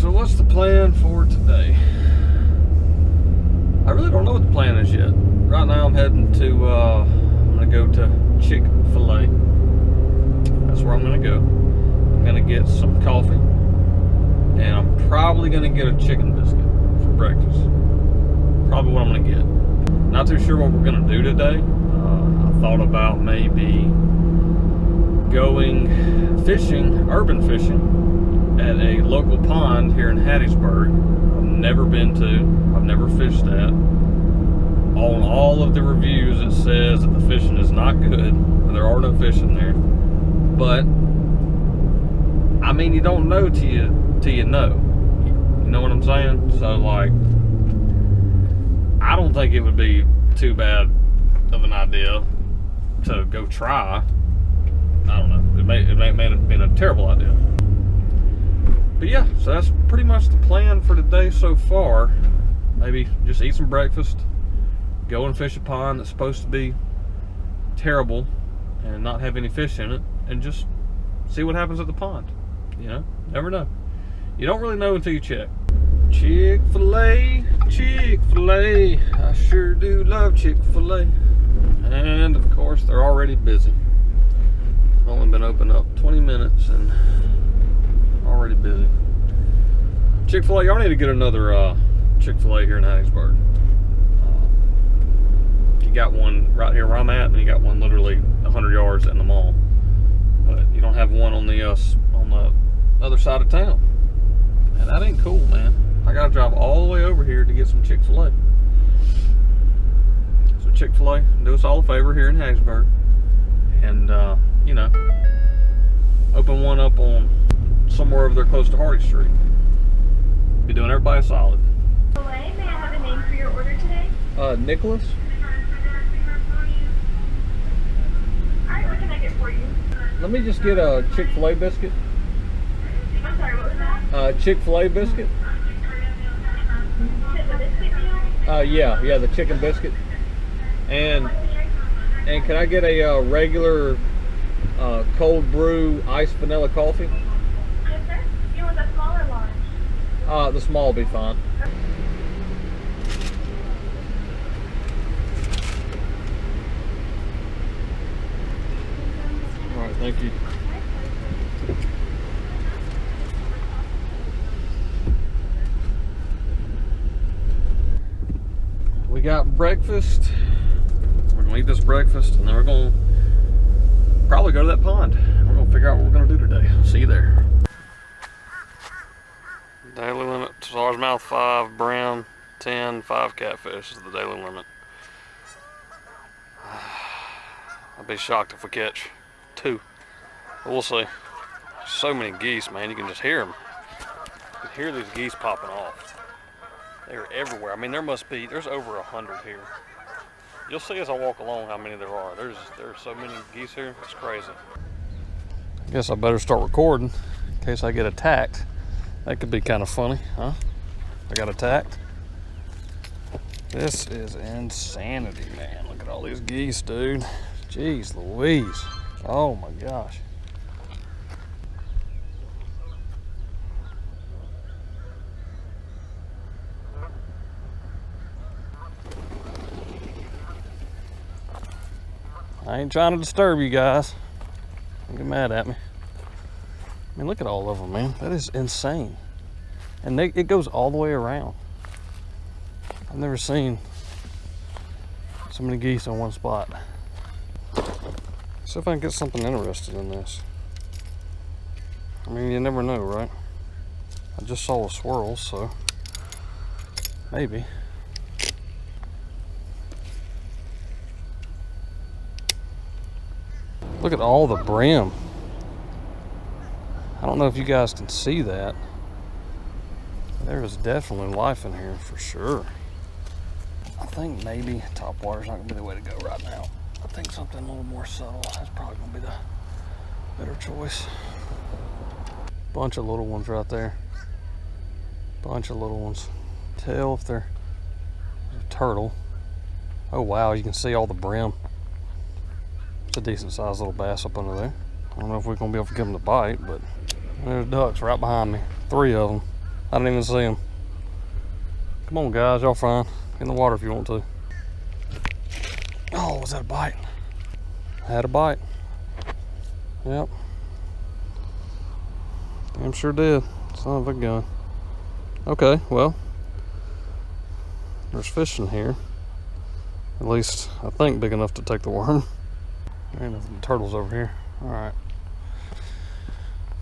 so what's the plan for today? I really don't know what the plan is yet. Right now I'm heading to, I'm gonna go to Chick-fil-A. That's where I'm gonna go. I'm gonna get some coffee, and I'm probably gonna get a chicken biscuit for breakfast. Probably what I'm gonna get. Not too sure what we're gonna do today. I thought about maybe going fishing, urban fishing, at a local pond here in Hattiesburg. I've never been to, I've never fished that. On all of the reviews it says that the fishing is not good, there are no fish in there. But I mean, you don't know till you know. You know what I'm saying? So like, I don't think it would be too bad of an idea to go try. I don't know. It may have been a terrible idea. But yeah, so that's pretty much the plan for today so far. Maybe just eat some breakfast, go and fish a pond that's supposed to be terrible and not have any fish in it, and just see what happens at the pond. You know, never know. You don't really know until you check. Chick-fil-A, Chick-fil-A. I sure do love Chick-fil-A. And of course, they're already busy. Only been open up 20 minutes and already busy. Chick-fil-A, y'all need to get another Chick-fil-A here in Hattiesburg. You got one right here where I'm at, and you got one literally 100 yards in the mall. But you don't have one on the other side of town. And that ain't cool, man. I gotta drive all the way over here to get some Chick-fil-A. So Chick-fil-A, do us all a favor here in Hattiesburg. And, you know, open one up on somewhere over there close to Hardy Street. Be doing everybody a solid. May I have a name for your order today? Nicholas. Alright, what can I get for you? Let me just get a Chick-fil-A biscuit. I'm sorry, what was that? Chick-fil-A biscuit. Is it the biscuit meal? Yeah, the chicken biscuit. And can I get a regular cold brew iced vanilla coffee? Yes, sir. You want the small or large? The small will be fine. All right, thank you. We got breakfast. We're gonna eat this breakfast, and then we're gonna probably go to that pond. We're gonna figure out what we're gonna do today. See you there. Daily limit: largemouth 5, brown 10, 5 catfish is the daily limit. I'd be shocked if we catch 2. But we'll see. So many geese, man. You can just hear them. You can hear these geese popping off. They're everywhere. I mean, there's over 100 here. You'll see as I walk along how many there are. There's so many geese here, it's crazy. I guess I better start recording in case I get attacked. That could be kind of funny, huh? I got attacked. This is insanity, man. Look at all these geese, dude. Jeez Louise. Oh my gosh. I ain't trying to disturb you guys. Don't get mad at me. I mean, look at all of them, man. That is insane. And it goes all the way around. I've never seen so many geese on one spot. See if I can get something interested in this. I mean, you never know, right? I just saw a swirl, so maybe. Look at all the brim. I don't know if you guys can see that. There is definitely life in here for sure. I think maybe top water's not gonna be the way to go right now. I think something a little more subtle. That's probably gonna be the better choice. Bunch of little ones right there. Bunch of little ones. Tell if they're a turtle. Oh wow, you can see all the brim. It's a decent sized little bass up under there. I don't know if we're gonna be able to give them the bite, but there's ducks right behind me. 3 of them. I didn't even see him. Come on, guys, y'all fine. Get in the water if you want to. Oh, was that a bite? I had a bite. Yep. Damn sure did. Son of a gun. Okay, well, there's fish in here. At least, I think, big enough to take the worm. There ain't nothing but turtles over here. Alright.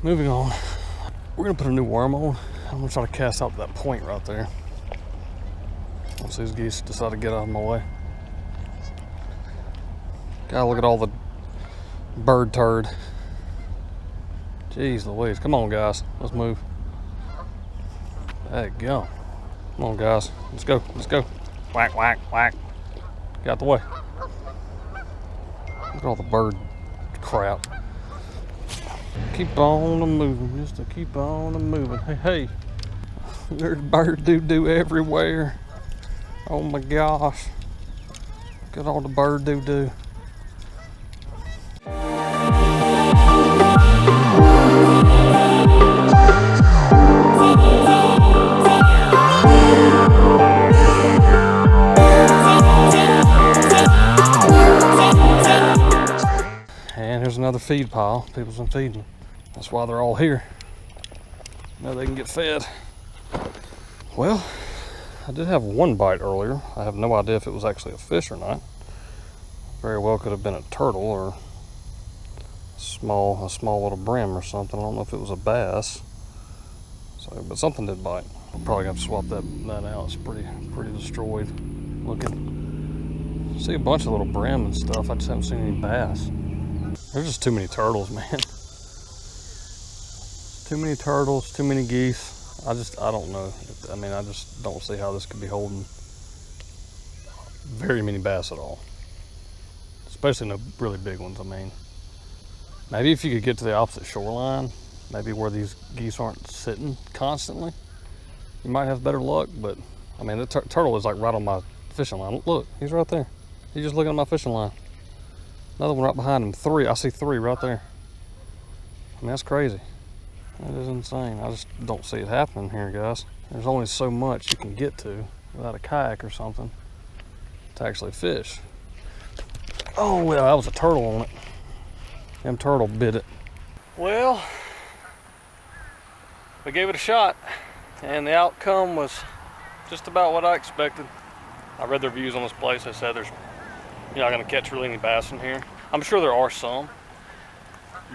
Moving on. We're gonna put a new worm on. I'm gonna try to cast out that point right there. Once these geese decide to get out of my way. Gotta look at all the bird turd. Jeez Louise. Come on, guys. Let's move. There you go. Come on, guys. Let's go. Let's go. Whack, whack, whack. Get out the way. Look at all the bird crap. Keep on moving. Just to keep on moving. Hey, hey. There's bird doo-doo everywhere. Oh my gosh. Look at all the bird doo-doo. And here's another feed pile. People's been feeding them. That's why they're all here. Now they can get fed. Well, I did have one bite earlier. I have no idea if it was actually a fish or not. Very well could have been a turtle or a small little brim or something. I don't know if it was a bass. So, but something did bite. I'll probably have to swap that out. It's pretty destroyed looking. See a bunch of little brim and stuff. I just haven't seen any bass. There's just too many turtles, man. Too many turtles, too many geese. I don't know. I mean, I just don't see how this could be holding very many bass at all. Especially no really big ones. I mean, maybe if you could get to the opposite shoreline, maybe where these geese aren't sitting constantly, you might have better luck. But I mean, the turtle is like right on my fishing line. Look, he's right there. He's just looking at my fishing line. Another one right behind him. Three. I see three right there. I mean, that's crazy. That is insane. I just don't see it happening here, guys. There's only so much you can get to without a kayak or something to actually fish. Oh, well, that was a turtle on it. Them turtle bit it. Well, we gave it a shot, and the outcome was just about what I expected. I read the reviews on this place. They said you're not going to catch really any bass in here. I'm sure there are some,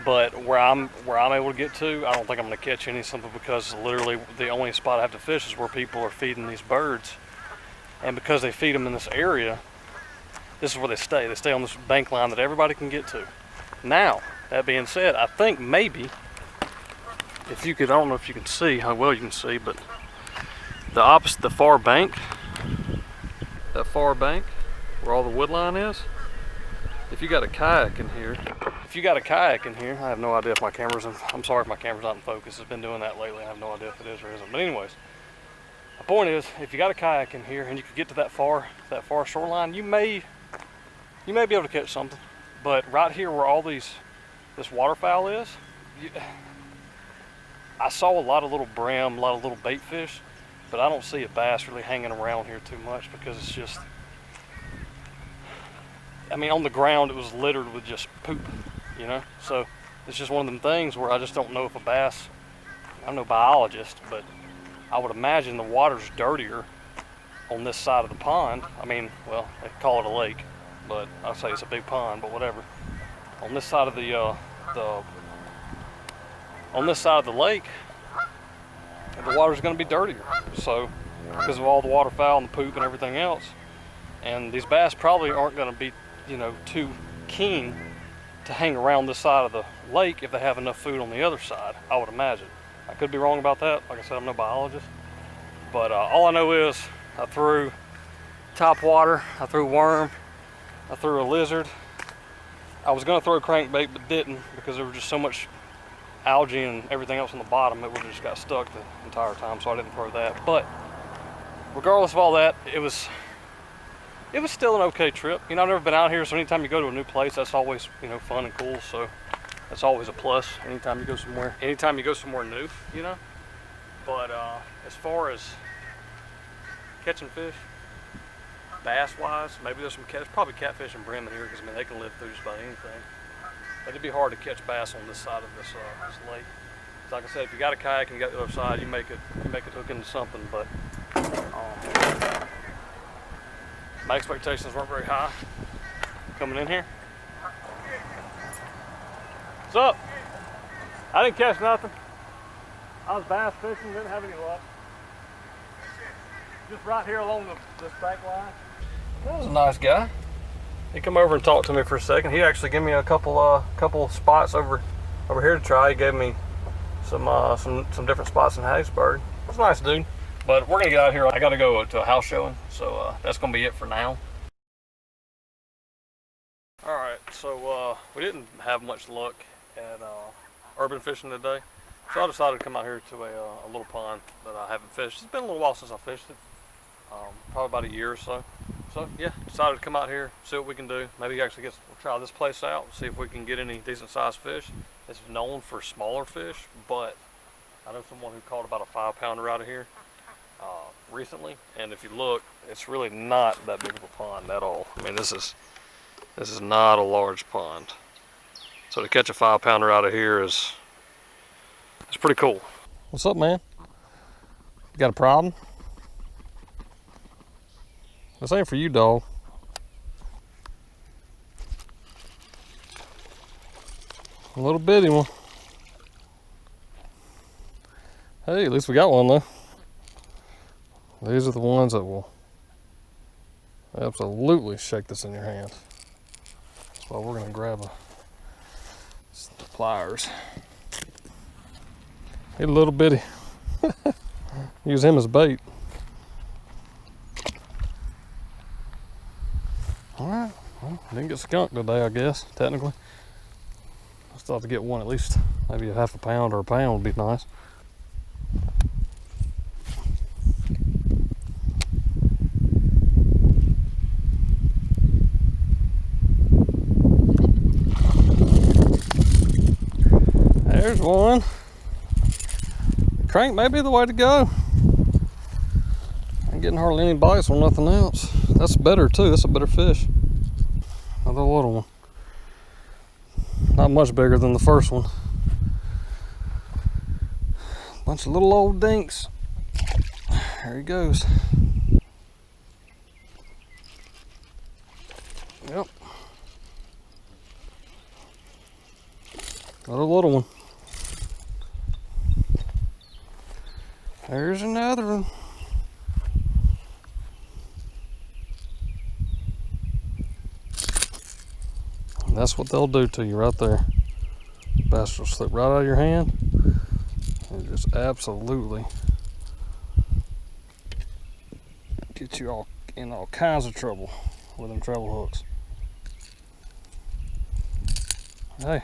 but where I'm able to get to, I don't think I'm going to catch any, simply because literally the only spot I have to fish is where people are feeding these birds. And because they feed them in this area, this is where they stay. They stay on this bank line that everybody can get to. Now, that being said, I think maybe, if you could, I don't know if you can see how well you can see, but the far bank, that far bank, where all the wood line is, if you got a kayak in here, I have no idea if my camera's in, I'm sorry if my camera's not in focus. It's been doing that lately. I have no idea if it is or isn't. But anyways, the point is, if you got a kayak in here and you could get to that far shoreline, you may be able to catch something. But right here where all this waterfowl is, I saw a lot of little brim, a lot of little bait fish, but I don't see a bass really hanging around here too much, because it's just, I mean, on the ground it was littered with just poop, you know? So it's just one of them things where I just don't know if a bass, I'm no biologist, but I would imagine the water's dirtier on this side of the pond. I mean, well, they call it a lake, but I'll say it's a big pond, but whatever. On this side of the lake, the water's gonna be dirtier. So, because of all the waterfowl and the poop and everything else. And these bass probably aren't gonna be, too keen to hang around this side of the lake if they have enough food on the other side, I would imagine. I could be wrong about that. Like I said, I'm no biologist. But all I know is I threw top water, I threw worm, I threw a lizard. I was gonna throw a crankbait, but didn't, because there was just so much algae and everything else on the bottom, it would have just got stuck the entire time, so I didn't throw that. But regardless of all that, it was still an okay trip. I've never been out here, so anytime you go to a new place, that's always, fun and cool. So that's always a plus. Anytime you go somewhere new, But as far as catching fish, bass-wise, maybe there's probably catfish and brim in here because I mean they can live through just about anything. But it'd be hard to catch bass on this side of this lake. Like I said, if you got a kayak and you got the other side, you make it hook into something. But my expectations weren't very high coming in here. What's up? I didn't catch nothing. I was bass fishing, didn't have any luck. Just right here along this bank line. That was a nice guy. He come over and talked to me for a second. He actually gave me a couple spots over here to try. He gave me some different spots in Hattiesburg. It was a nice dude. But we're gonna get out of here. I gotta go to a house showing, so that's gonna be it for now. All right, so we didn't have much luck at urban fishing today, so I decided to come out here to a little pond that I haven't fished. It's been a little while since I fished it, probably about a year or so. So yeah, decided to come out here, see what we can do. Maybe actually we'll try this place out, see if we can get any decent sized fish. It's known for smaller fish, but I know someone who caught about a 5-pounder out of here recently, and if you look, it's really not that big of a pond at all. I mean, this is not a large pond. So to catch a 5-pounder out of here it's pretty cool. What's up, man? You got a problem? This ain't for you, dog. A little bitty one. Hey, at least we got one though. These are the ones that will absolutely shake this in your hand. So we're gonna grab pliers. He's a little bitty. Use him as bait. Alright, well, didn't get skunked today, I guess, technically. I still have to get one at least, maybe a half a pound or a pound would be nice. There's one. Crank may be the way to go. Ain't getting hardly any bites on nothing else. That's better too, that's a better fish. Another little one. Not much bigger than the first one. Bunch of little old dinks. There he goes. Yep. Another little one. There's another one. And that's what they'll do to you right there. Bass will slip right out of your hand and just absolutely get you all in all kinds of trouble with them treble hooks. Hey,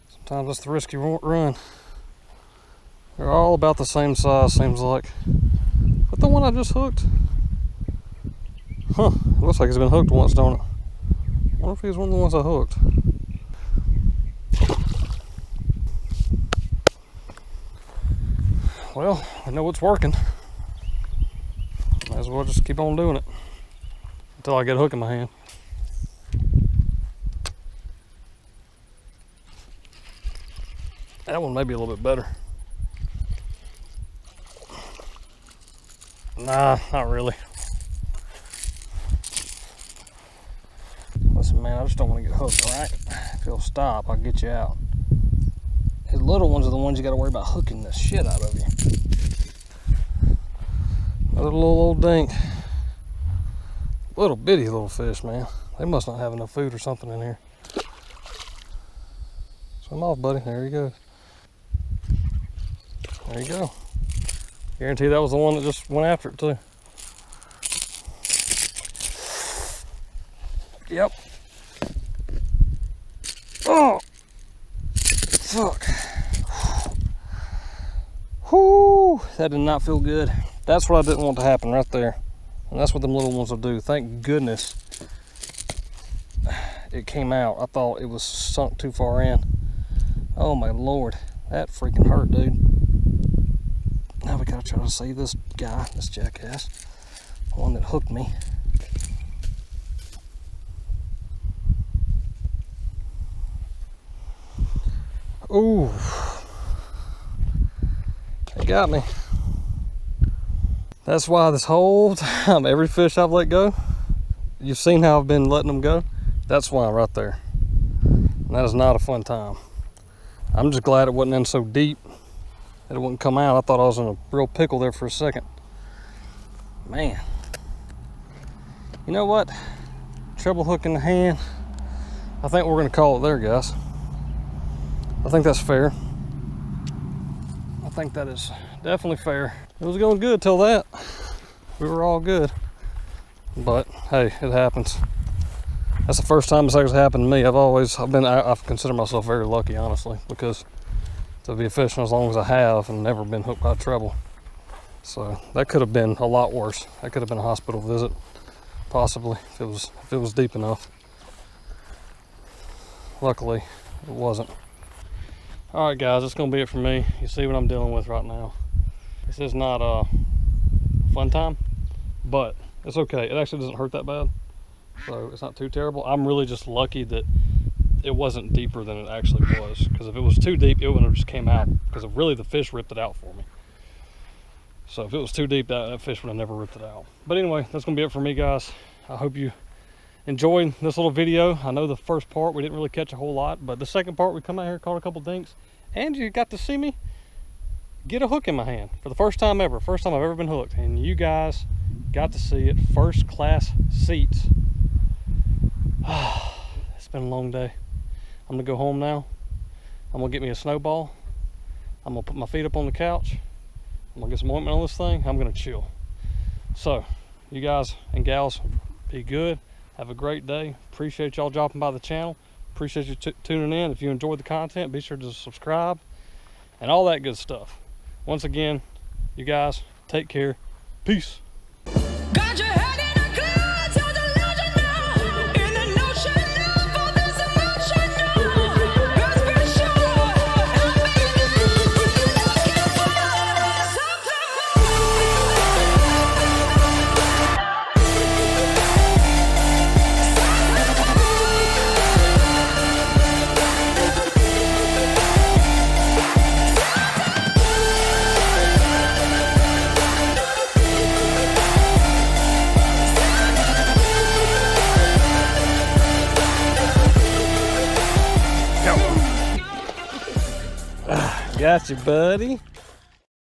sometimes that's the risk you won't run. They're all about the same size, seems like. But the one I just hooked? Huh, it looks like he's been hooked once, don't it? I wonder if he's one of the ones I hooked. Well, I know it's working. Might as well just keep on doing it until I get a hook in my hand. That one may be a little bit better. Nah, not really. Listen, man, I just don't want to get hooked, alright? If you'll stop, I'll get you out. His little ones are the ones you gotta worry about hooking the shit out of you. Another little old dink. Little bitty little fish, man. They must not have enough food or something in here. Swim off, buddy. There he goes. There you go. Guarantee that was the one that just went after it too. Yep. Oh, fuck. Whoo, that did not feel good. That's what I didn't want to happen right there. And that's what them little ones will do. Thank goodness it came out. I thought it was sunk too far in. Oh my Lord, that freaking hurt, dude. Now we gotta try to save this guy, this jackass, the one that hooked me. Ooh, they got me. That's why this whole time, every fish I've let go, you've seen how I've been letting them go. That's why right there. And that is not a fun time. I'm just glad it wasn't in so deep that it wouldn't come out. I thought I was in a real pickle there for a second. Man. You know what? Treble hook in the hand. I think we're gonna call it there, guys. I think that's fair. I think that is definitely fair. It was going good till that. We were all good. But hey, it happens. That's the first time this has happened to me. I've considered myself very lucky, honestly, because to be fishing as long as I have and never been hooked by treble. So that could have been a lot worse. That could have been a hospital visit, possibly, if it was deep enough. Luckily, it wasn't. All right, guys, that's gonna be it for me. You see what I'm dealing with right now. This is not a fun time, but it's okay. It actually doesn't hurt that bad, so it's not too terrible. I'm really just lucky that it wasn't deeper than it actually was, because if it was too deep, it would have just came out, because really the fish ripped it out for me. So if it was too deep, that fish would have never ripped it out. But anyway, that's gonna be it for me, guys. I hope you enjoyed this little video. I know the first part we didn't really catch a whole lot, but the second part we come out here, caught a couple dinks, and you got to see me get a hook in my hand for the first time ever. First time I've ever been hooked, and you guys got to see it. First class seats. It's been a long day. I'm gonna go home now. I'm gonna get me a snowball. I'm gonna put my feet up on the couch. I'm gonna get some ointment on this thing. I'm gonna chill. So you guys and gals, be good. Have a great day. Appreciate y'all dropping by the channel. Appreciate you tuning in. If you enjoyed the content, be sure to subscribe and all that good stuff. Once again, you guys, take care. Peace. Got your head in a clouds, you're the legend now. In the notion of all this emotion now. God's been sure, I've been looking for Got you, buddy.